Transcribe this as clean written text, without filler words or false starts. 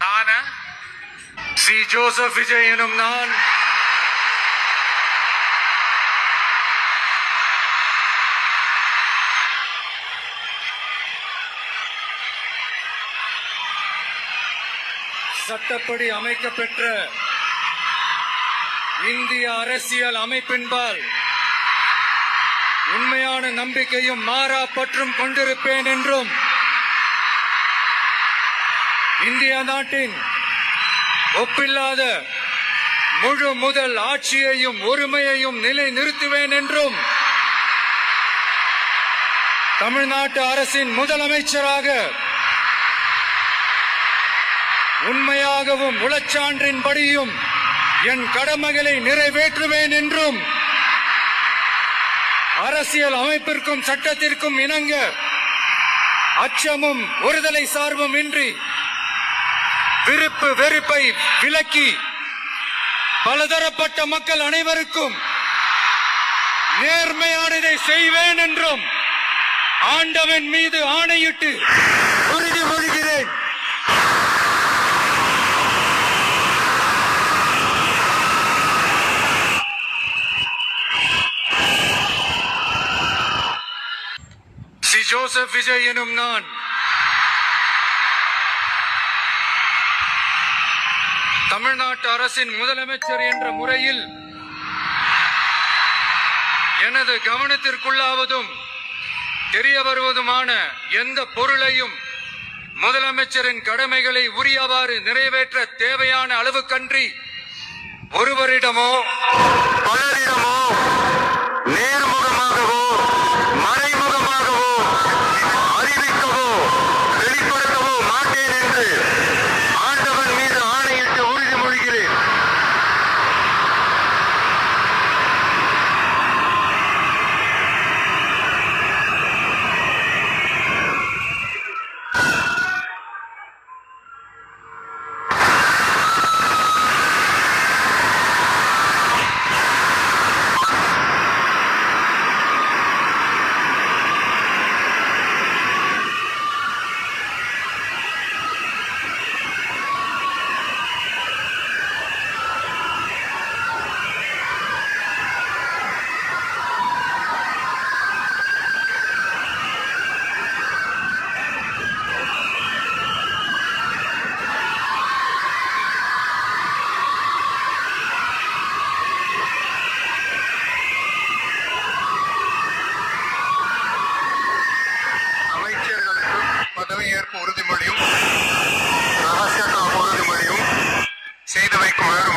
நானா C Joseph Vijay எனும் நான் சட்டப்படி அமைக்கப்பெற்ற இந்திய அரசியல் அமைப்பின்பால் உண்மையான நம்பிக்கையும் மாறா பற்றும் கொண்டிருப்பேன் என்றும் இந்திய நாட்டின் ஒப்பில்லாத முழு முதல் ஆட்சியையும் உரிமையையும் நிலை நிறுத்துவேன் என்றும் தமிழ்நாட்டு அரசின் முதலமைச்சராக உண்மையாகவும் உளச்சான்றின்படியும் என் கடமைகளை நிறைவேற்றுவேன் என்றும் அரசியல் அமைப்பிற்கும் சட்டத்திற்கும் இணங்க அச்சமும் ஒருதலை சார்பும் இன்றி விருப்பு வெறுப்பை விலக்கி பலதரப்பட்ட மக்கள் அனைவருக்கும் நேர்மையானதை செய்வேன் என்றும் ஆண்டவன் மீது ஆணையிட்டு உறுதிமொழிகிறேன். சி ஜோசப் விஜய் எனும் நான் தமிழ்நாட்டு அரசின் முதலமைச்சர் என்ற முறையில் எனது கவனத்திற்குள்ளாவதும் தெரிய வருவதுமான எந்த பொருளையும் முதலமைச்சரின் கடமைகளை உரியவாறு நிறைவேற்ற தேவையான அளவுக்கன்றி ஒருவரிடமோ பலரிடமோ நேர்முகமாகவோ மறைமுகமாகவோ அறிவிக்கவோ வெளிப்படுத்தவோ மாட்டேன் என்று ஆண்டவன் மீது ஆணையிட்டு உறுதிமொழிகிறேன். பதவியேற்பு உறுதிமொழியும் ரகசிய உறுதிமொழியும் செய்து வைக்குமாறு